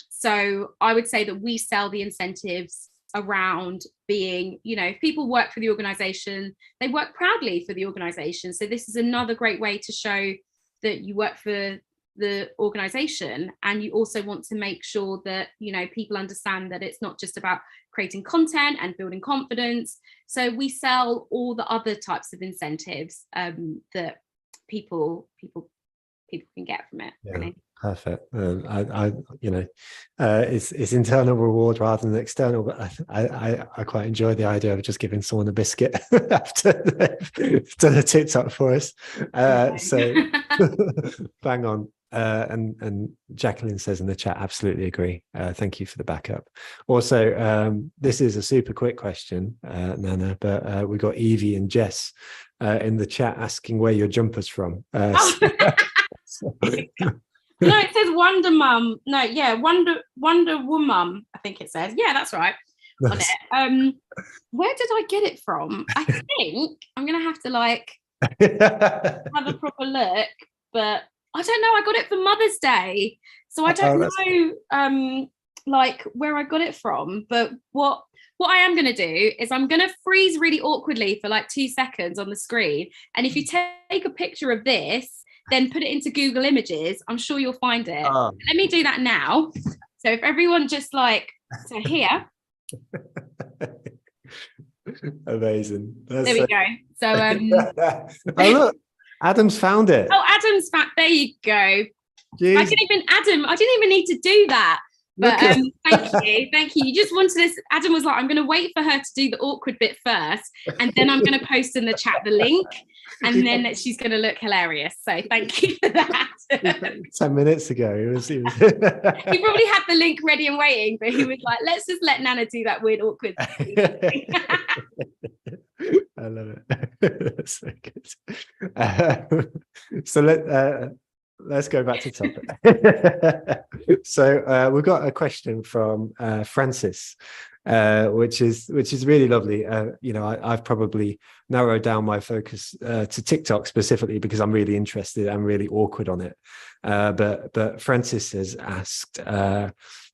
So I would say that we sell the incentives around being, if people work for the organization, they work proudly for the organization. So this is another great way to show that you work for the organization, and you also want to make sure that people understand that it's not just about creating content and building confidence. So we sell all the other types of incentives that people can get from it. Really. Perfect. It's internal reward rather than external, but I quite enjoy the idea of just giving someone a biscuit after they've done a TikTok for us. So bang on. And Jacqueline says in the chat, absolutely agree. Thank you for the backup. Also, this is a super quick question, Nana, but we got Evie and Jess in the chat asking where your jumper's from. No, it says Wonder Mum. No, Wonder Woman, I think it says. Yeah, that's right. On it. Where did I get it from? I think I'm gonna have to have a proper look, but I don't know. I got it for Mother's Day, so I don't know where I got it from. But what I am going to do is I'm going to freeze really awkwardly for 2 seconds on the screen, and if you take a picture of this, then put it into Google Images, I'm sure you'll find it. Let me do that now. So if everyone just so here. Amazing. There we go. So oh look, Adam's found it. Oh, Adam's found. There you go. Jeez. I didn't even need to do that. But thank you. You just wanted this. Adam was like, I'm going to wait for her to do the awkward bit first, and then I'm going to post in the chat the link. and then she's going to look hilarious. So thank you for that. 10 minutes ago, he was He probably had the link ready and waiting, but he was like, let's just let Nana do that weird, awkward thing. I love it. That's so good. So let's go back to topic. So we've got a question from Francis, which is really lovely. I've probably narrowed down my focus to TikTok specifically because I'm really interested and really awkward on it. But Francis has asked,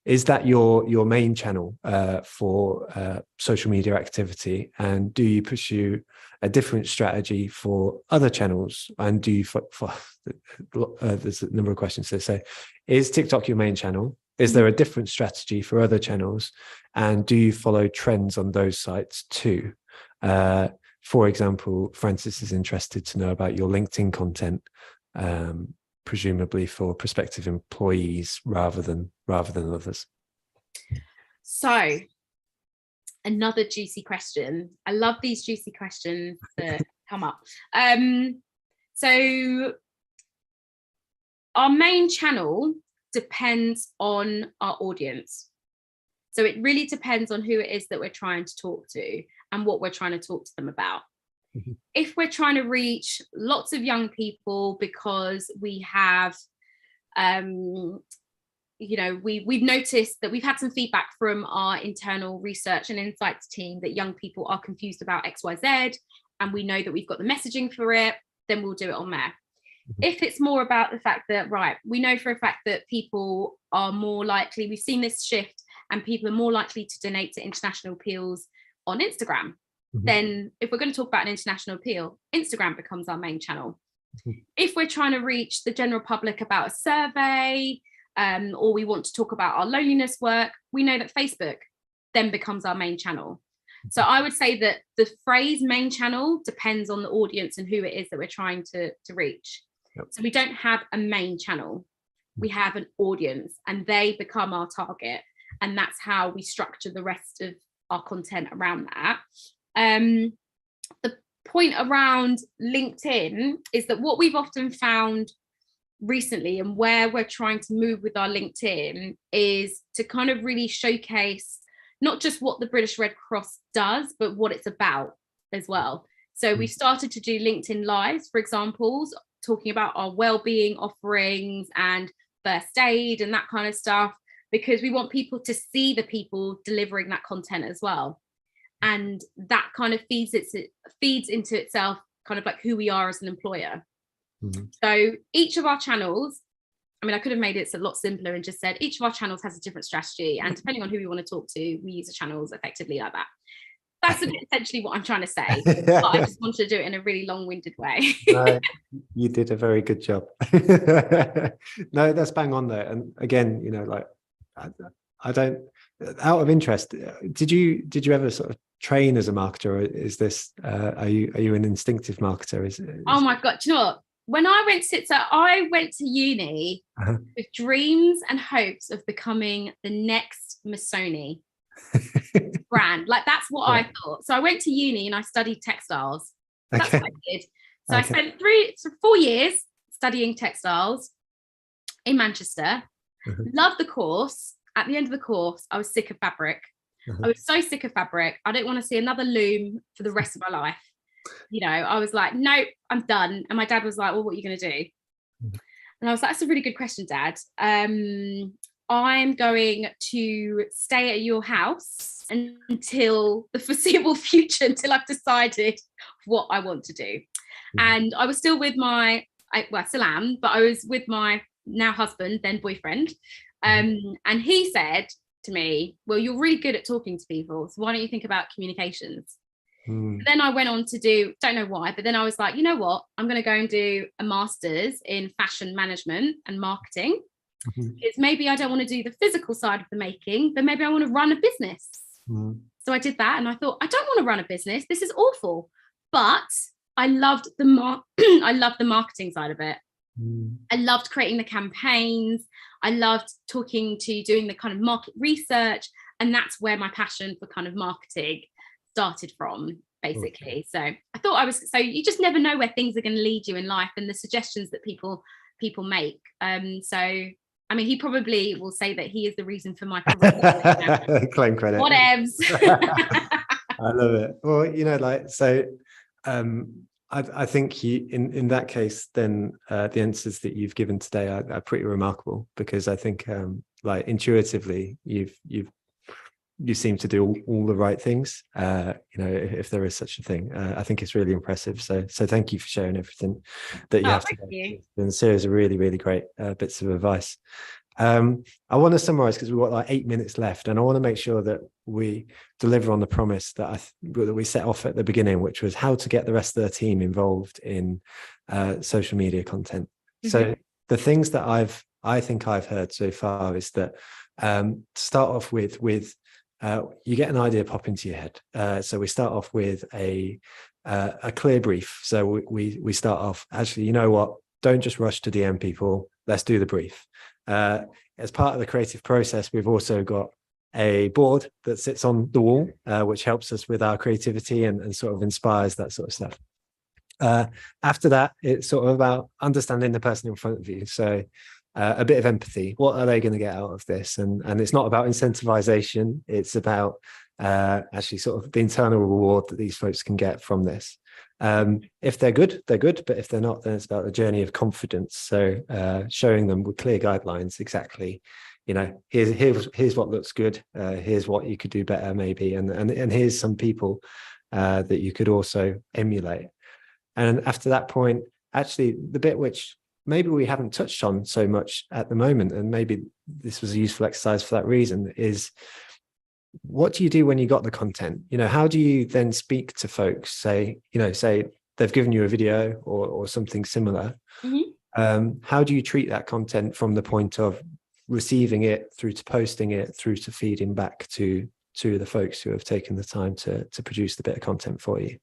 is that your main channel for social media activity, and do you pursue a different strategy for other channels? And do you there's a number of questions there. So is TikTok your main channel? Is there a different strategy for other channels? And do you follow trends on those sites too? For example, Francis is interested to know about your LinkedIn content, presumably for prospective employees rather than others. So another juicy question. I love these juicy questions that come up. So our main channel depends on our audience. So it really depends on who it is that we're trying to talk to and what we're trying to talk to them about. Mm-hmm. If we're trying to reach lots of young people because we have, we've noticed that we've had some feedback from our internal research and insights team that young people are confused about XYZ, and we know that we've got the messaging for it, then we'll do it on there. If it's more about the fact that, right, we know for a fact that people are more likely, we've seen this shift, and people are more likely to donate to international appeals on Instagram, then if we're going to talk about an international appeal, Instagram becomes our main channel. If we're trying to reach the general public about a survey, or we want to talk about our loneliness work, we know that Facebook then becomes our main channel. So I would say that the phrase main channel depends on the audience and who it is that we're trying to reach. Yep. So we don't have a main channel, we have an audience, and they become our target. And that's how we structure the rest of our content around that. The point around LinkedIn is that what we've often found recently, and where we're trying to move with our LinkedIn, is to kind of really showcase not just what the British Red Cross does, but what it's about as well. So we've started to do LinkedIn Lives, for example, talking about our wellbeing offerings and first aid and that kind of stuff, because we want people to see the people delivering that content as well. And that kind of feeds into itself, kind of like who we are as an employer. So each of our channels, I mean, I could have made it a lot simpler and just said each of our channels has a different strategy, and depending on who we want to talk to, we use the channels effectively like that. That's essentially what I'm trying to say, but I just wanted to do it in a really long-winded way. No, you did a very good job. No, that's bang on there. And again, I don't, out of interest, did you ever sort of train as a marketer, or is this are you an instinctive marketer? Oh my god, do you know what? When I went to uni with dreams and hopes of becoming the next Missoni brand. Like, that's what I thought. So I went to uni and I studied textiles. That's what I did. So I spent 4 years studying textiles in Manchester. Loved the course. At the end of the course, I was sick of fabric. I was so sick of fabric. I don't want to see another loom for the rest of my life. I was like, nope, I'm done. And my dad was like, well, what are you going to do? And I was like, that's a really good question, Dad. I'm going to stay at your house until the foreseeable future, until I've decided what I want to do. And I was still with I still am, but I was with my now husband, then boyfriend. And he said to me, well, you're really good at talking to people, so why don't you think about communications? Then I went on to do, don't know why, but then I was like, you know what, I'm going to go and do a master's in fashion management and marketing, because maybe I don't want to do the physical side of the making, but maybe I want to run a business. So I did that, and I thought, I don't want to run a business, this is awful, but I loved I loved the marketing side of it. I loved creating the campaigns. I loved doing the kind of market research, and that's where my passion for kind of marketing started from, basically. So I thought I was, so you just never know where things are going to lead you in life and the suggestions that people make. So I mean, he probably will say that he is the reason for my career. Claim credit. Whatevs. I love it. Well, you know, like, so I think in that case, then the answers that you've given today are pretty remarkable, because I think like intuitively you seem to do all the right things, you know, if there is such a thing. I think it's really impressive. So thank you for sharing everything that you have today. It's been a series of really, really great bits of advice. I want to summarize, because we've got like 8 minutes left, and I want to make sure that we deliver on the promise that that we set off at the beginning, which was how to get the rest of the team involved in social media content. So the things that I think I've heard so far is that to start off with you get an idea pop into your head. So we start off with a clear brief. So we start off, actually, you know what? Don't just rush to DM people. Let's do the brief. As part of the creative process, we've also got a board that sits on the wall, which helps us with our creativity and sort of inspires that sort of stuff. After that, it's sort of about understanding the person in front of you. So a bit of empathy. What are they going to get out of this? And it's not about incentivization. It's about actually sort of the internal reward that these folks can get from this. If they're good, they're good. But if they're not, then it's about the journey of confidence. So showing them with clear guidelines exactly, you know, here's what looks good. Here's what you could do better, maybe. And here's some people that you could also emulate. And after that point, actually, the bit which maybe we haven't touched on so much at the moment, and maybe this was a useful exercise for that reason, is what do you do when you got the content? You know, how do you then speak to folks? Say they've given you a video or something similar. How do you treat that content from the point of receiving it through to posting it through to feeding back to the folks who have taken the time to produce the bit of content for you?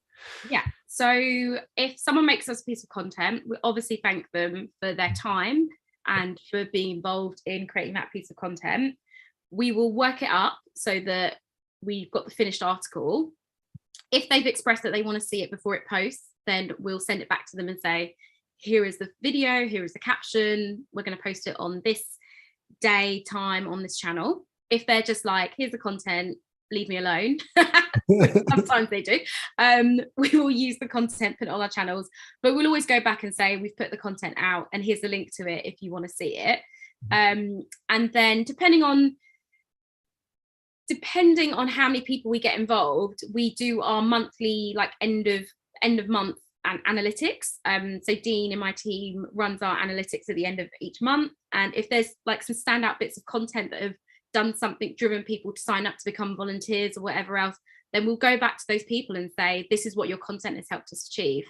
Yeah. So if someone makes us a piece of content, we obviously thank them for their time and for being involved in creating that piece of content. We will work it up so that we've got the finished article. If they've expressed that they want to see it before it posts, then we'll send it back to them and say, here is the video, here is the caption. We're going to post it on this day, time on this channel. If they're just like, here's the content, leave me alone. Sometimes they do. We will use the content, put it on our channels, but we'll always go back and say, we've put the content out and here's the link to it if you want to see it. And then depending on how many people we get involved, we do our monthly, like end of month and analytics. So Dean in my team runs our analytics at the end of each month. And if there's like some standout bits of content that have done something, driven people to sign up to become volunteers or whatever else, then we'll go back to those people and say, this is what your content has helped us achieve.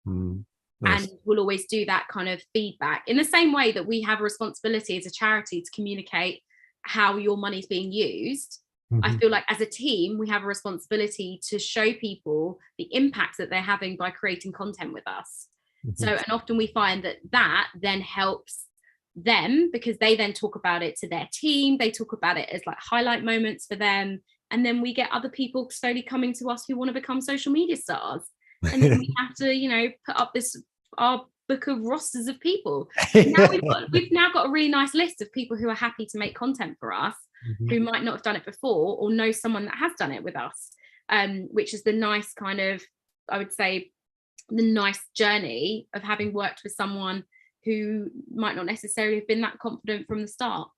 Nice. And we'll always do that kind of feedback in the same way that we have a responsibility as a charity to communicate how your money is being used. I feel like as a team, we have a responsibility to show people the impact that they're having by creating content with us. So, and often we find that then helps them, because they then talk about it to their team. They talk about it as like highlight moments for them. And then we get other people slowly coming to us who want to become social media stars. And then we have to, you know, put up our book of rosters of people. Now we've now got a really nice list of people who are happy to make content for us, who might not have done it before or know someone that has done it with us, which is the nice kind of, I would say, the nice journey of having worked with someone who might not necessarily have been that confident from the start.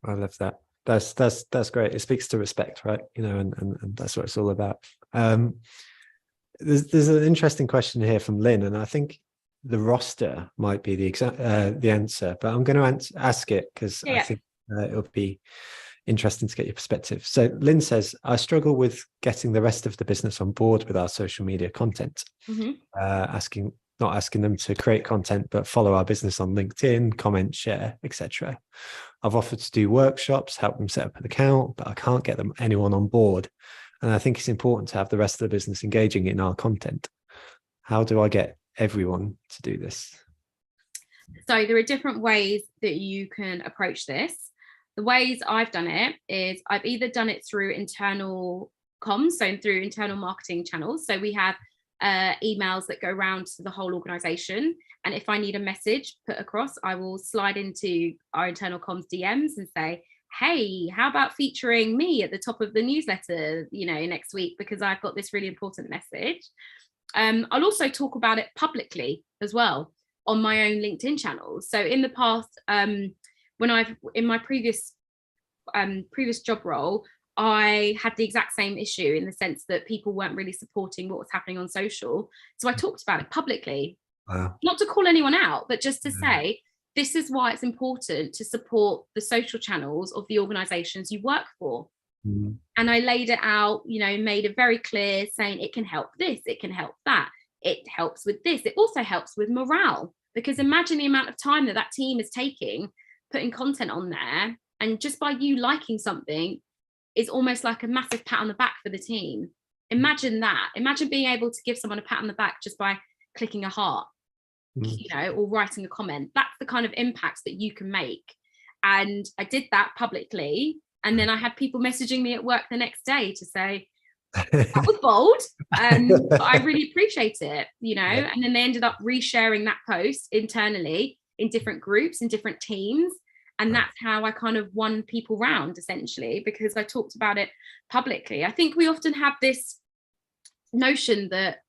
I love that. That's great. It speaks to respect, right? You know, and that's what it's all about. There's an interesting question here from Lynn, and I think the roster might be the answer, but I'm going to ask it because I think it'll be interesting to get your perspective. So Lynn says, I struggle with getting the rest of the business on board with our social media content, not asking them to create content, but follow our business on LinkedIn, comment, share, etc. I've offered to do workshops, help them set up an account, but I can't get anyone on board. And I think it's important to have the rest of the business engaging in our content. How do I get everyone to do this? So there are different ways that you can approach this. The ways I've done it is I've either done it through internal comms, so through internal marketing channels. So we have emails that go around to the whole organization. And if I need a message put across, I will slide into our internal comms DMs and say, hey, how about featuring me at the top of the newsletter, next week, because I've got this really important message. I'll also talk about it publicly as well on my own LinkedIn channels. So in the past, when I've in my previous job role, I had the exact same issue in the sense that people weren't really supporting what was happening on social. So I talked about it publicly. Wow. Not to call anyone out, but just to say, this is why it's important to support the social channels of the organizations you work for. Mm. And I laid it out, made it very clear, saying it can help this, it can help that, it helps with this, it also helps with morale. Because imagine the amount of time that team is taking, putting content on there, and just by you liking something is almost like a massive pat on the back for the team. Imagine that. Imagine being able to give someone a pat on the back just by clicking a heart, or writing a comment. That's the kind of impact that you can make. And I did that publicly. And then I had people messaging me at work the next day to say, that was bold, but I really appreciate it, And then they ended up resharing that post internally in different groups, in different teams. And that's how I kind of won people round, essentially, because I talked about it publicly. I think we often have this notion that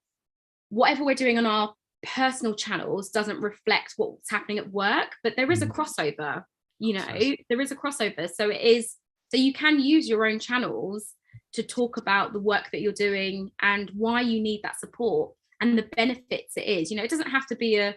whatever we're doing on our personal channels doesn't reflect what's happening at work, but there is a crossover, there is a crossover. So you can use your own channels to talk about the work that you're doing and why you need that support and the benefits it is. It doesn't have to be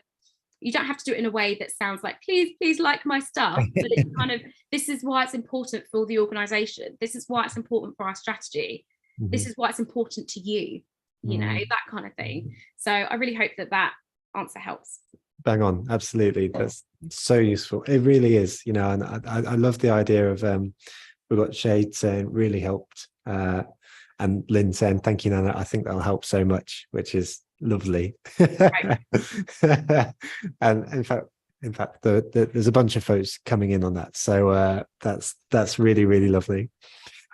you don't have to do it in a way that sounds like, please like my stuff, but it's kind of, this is why it's important for the organization. This is why it's important for our strategy. Mm-hmm. This is why it's important to you, that kind of thing. So I really hope that answer helps. Bang on. Absolutely. That's so useful. It really is, and I love the idea of, we've got Shade saying really helped, and Lynn saying, thank you, Nana. I think that'll help so much, which is lovely. Right. And in fact, there's a bunch of folks coming in on that. So that's really, really lovely.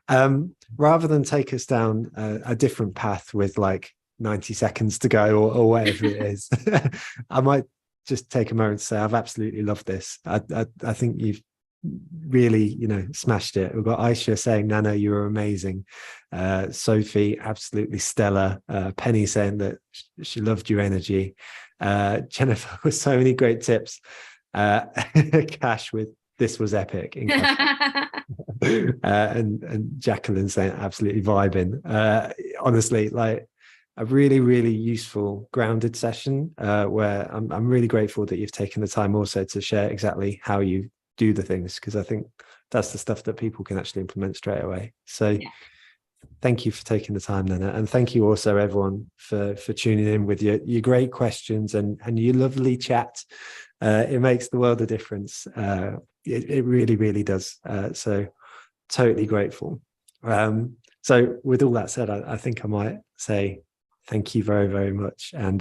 Rather than take us down a different path with like 90 seconds to go or whatever it is, I might just take a moment to say I've absolutely loved this. I think you've really smashed it. We've got Aisha saying, Nana, you were amazing. Sophie, absolutely stellar. Penny saying that she loved your energy. Jennifer with so many great tips. Cash with this was epic. And Jacqueline saying absolutely vibing. Honestly, like a really, really useful grounded session, where I'm really grateful that you've taken the time also to share exactly how you do the things, because I think that's the stuff that people can actually implement straight away. So thank you for taking the time, Nana, and thank you also everyone for tuning in with your great questions and your lovely chat. It makes the world a difference. It really, really does. So totally grateful. So with all that said, I think I might say thank you very, very much, and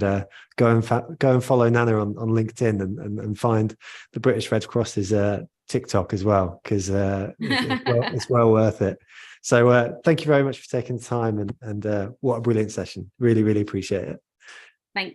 go and follow Nana on LinkedIn and find the British Red Cross's TikTok as well, because it's well worth it. So thank you very much for taking the time, and what a brilliant session. Really, really appreciate it. Thanks.